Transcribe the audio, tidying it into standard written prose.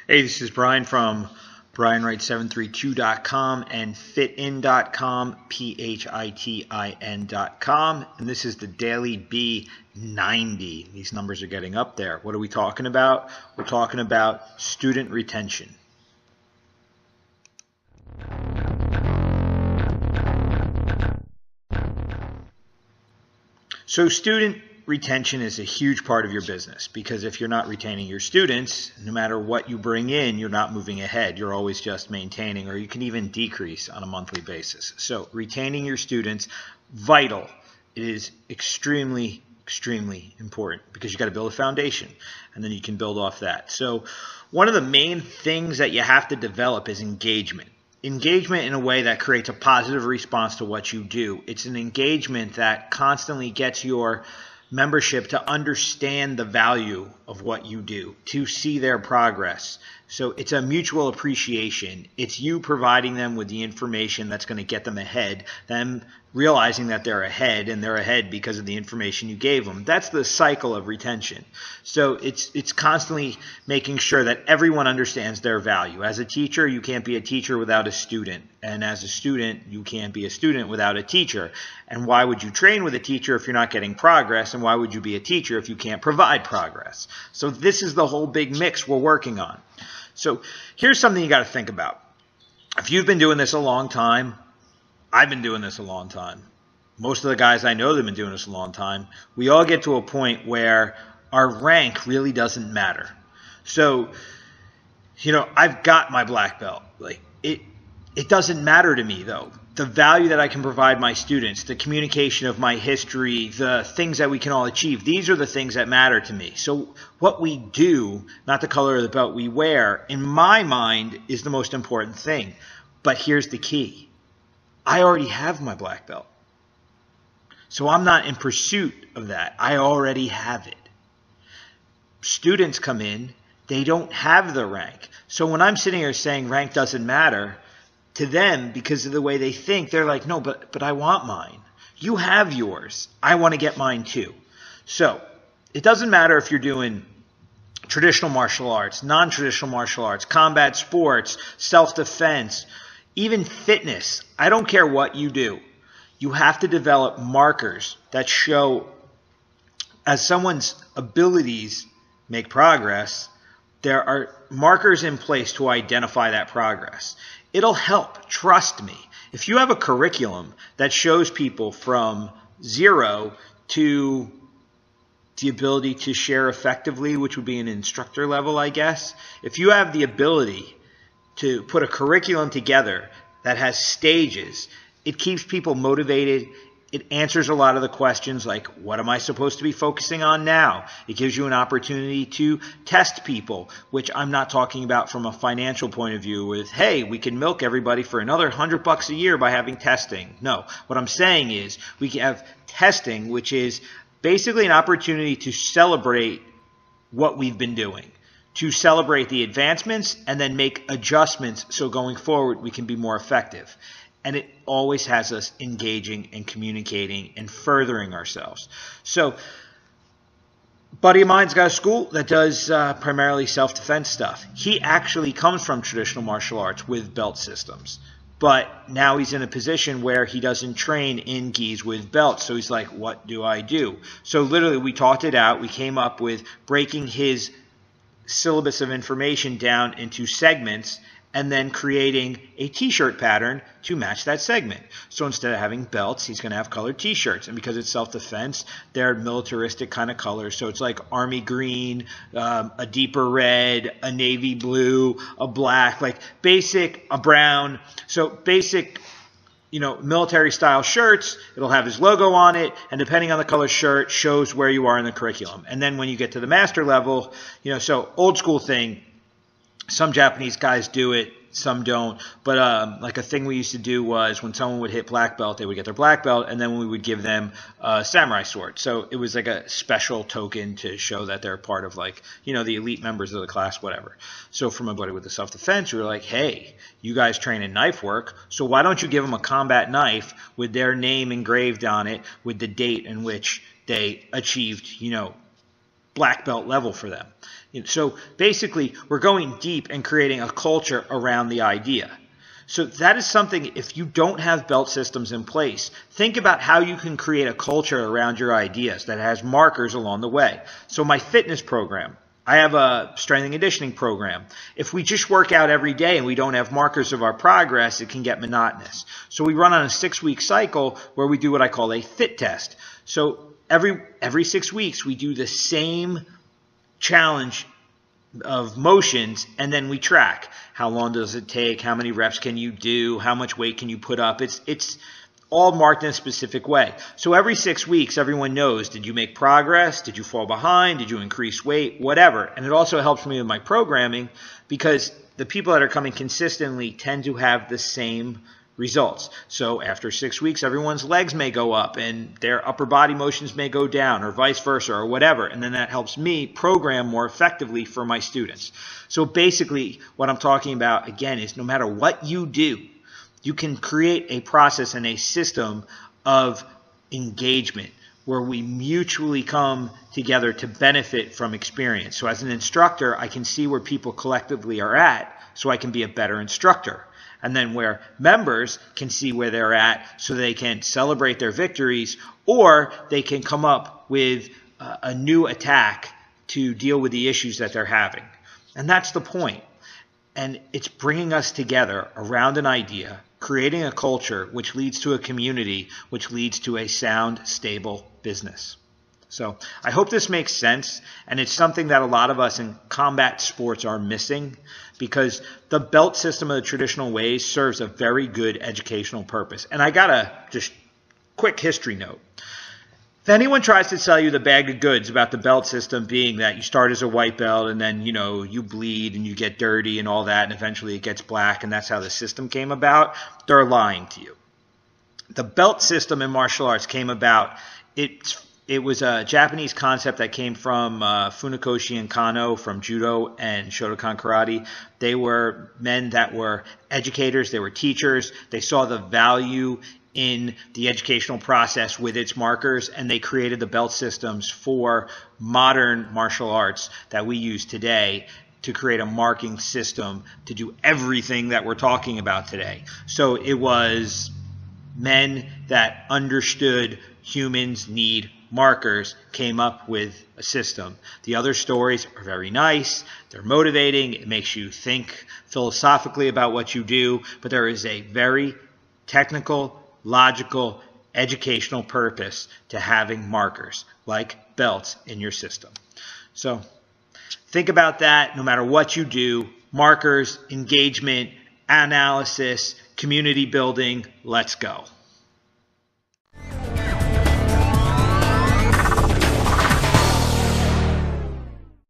Hey, this is Brian from Wright732.com and fitin.com, PHITIN.com, and this is the Daily B90. These numbers are getting up there. What are we talking about? We're talking about student retention. So student retention is a huge part of your business, because if you're not retaining your students, no matter what you bring in, you're not moving ahead. You're always just maintaining, or you can even decrease on a monthly basis. So retaining your students, vital. It is extremely important, because you got to build a foundation and then you can build off that. So one of the main things that you have to develop is engagement. Engagement in a way that creates a positive response to what you do. It's an engagement that constantly gets your membership to understand the value of what you do, to see their progress. So it's a mutual appreciation. It's you providing them with the information that's going to get them ahead, them realizing that they're ahead, and they're ahead because of the information you gave them. That's the cycle of retention. So it's constantly making sure that everyone understands their value. As a teacher, you can't be a teacher without a student. And as a student, you can't be a student without a teacher. And why would you train with a teacher if you're not getting progress? And why would you be a teacher if you can't provide progress? So this is the whole big mix we're working on. So here's something you got to think about. If you've been doing this a long time, I've been doing this a long time. Most of the guys I know that have been doing this a long time. We all get to a point where our rank really doesn't matter. So, I've got my black belt. It doesn't matter to me, though. The value that I can provide my students, the communication of my history, the things that we can all achieve, these are the things that matter to me. So what we do, not the color of the belt we wear, in my mind is the most important thing. But here's the key. I already have my black belt. So I'm not in pursuit of that. I already have it. Students come in, they don't have the rank. So when I'm sitting here saying rank doesn't matter, to them, because of the way they think, they're like, no, but I want mine. You have yours. I want to get mine too. So it doesn't matter if you're doing traditional martial arts, non-traditional martial arts, combat sports, self-defense, even fitness. I don't care what you do. You have to develop markers that show, as someone's abilities make progress, there are markers in place to identify that progress. It'll help, trust me. If you have a curriculum that shows people from 0 to the ability to share effectively, which would be an instructor level, I guess. If you have the ability to put a curriculum together that has stages, it keeps people motivated. It answers a lot of the questions like, what am I supposed to be focusing on now? It gives you an opportunity to test people, which I'm not talking about from a financial point of view with, hey, we can milk everybody for another $100 a year by having testing. No, what I'm saying is we can have testing, which is basically an opportunity to celebrate what we've been doing, to celebrate the advancements and then make adjustments so going forward we can be more effective. And it always has us engaging and communicating and furthering ourselves. So, buddy of mine's got a school that does primarily self-defense stuff. He actually comes from traditional martial arts with belt systems. But now he's in a position where he doesn't train in gis with belts. So he's like, what do I do? So literally we talked it out. We came up with breaking his syllabus of information down into segments and then creating a t-shirt pattern to match that segment. So instead of having belts, he's going to have colored t-shirts. And because it's self-defense, they're militaristic kind of colors. So it's like army green, a deeper red, a navy blue, a black, like basic, a brown. So basic, military style shirts. It'll have his logo on it. And depending on the color shirt, shows where you are in the curriculum. And then when you get to the master level, so old school thing, some Japanese guys do it, some don't. But like a thing we used to do was when someone would hit black belt, they would get their black belt, and then we would give them a samurai sword. So it was like a special token to show that they're part of the elite members of the class, whatever. So for my buddy with the self-defense, we were like, hey, you guys train in knife work, so why don't you give them a combat knife with their name engraved on it with the date in which they achieved, black belt level for them. So basically, we're going deep and creating a culture around the idea. So that is something, if you don't have belt systems in place, think about how you can create a culture around your ideas that has markers along the way. So my fitness program, I have a strength and conditioning program. If we just work out every day and we don't have markers of our progress, it can get monotonous. So we run on a 6-week cycle where we do what I call a fit test. So every 6 weeks, we do the same challenge of motions, and then we track. How long does it take? How many reps can you do? How much weight can you put up? It's all marked in a specific way. So every 6 weeks, everyone knows, did you make progress? Did you fall behind? Did you increase weight? Whatever. And it also helps me with my programming because the people that are coming consistently tend to have the same results. So after 6 weeks, everyone's legs may go up and their upper body motions may go down, or vice versa, or whatever. And then that helps me program more effectively for my students. So basically what I'm talking about again is no matter what you do, you can create a process and a system of engagement where we mutually come together to benefit from experience. So as an instructor, I can see where people collectively are at so I can be a better instructor. And then where members can see where they're at so they can celebrate their victories, or they can come up with a new attack to deal with the issues that they're having. And that's the point. And it's bringing us together around an idea, creating a culture which leads to a community, which leads to a sound, stable business. So I hope this makes sense, and it's something that a lot of us in combat sports are missing, because the belt system of the traditional ways serves a very good educational purpose. And I got a just quick history note. If anyone tries to sell you the bag of goods about the belt system being that you start as a white belt and then, you bleed and you get dirty and all that, and eventually it gets black and that's how the system came about, they're lying to you. The belt system in martial arts came about, it was a Japanese concept that came from Funakoshi and Kano from Judo and Shotokan Karate. They were men that were educators, they were teachers, they saw the value in the educational process with its markers, and they created the belt systems for modern martial arts that we use today to create a marking system to do everything that we're talking about today. So it was men that understood humans need markers came up with a system. The other stories are very nice. They're motivating. It makes you think philosophically about what you do. But there is a very technical, logical, educational purpose to having markers like belts in your system. So think about that no matter what you do. Markers, engagement, analysis, community building. Let's go.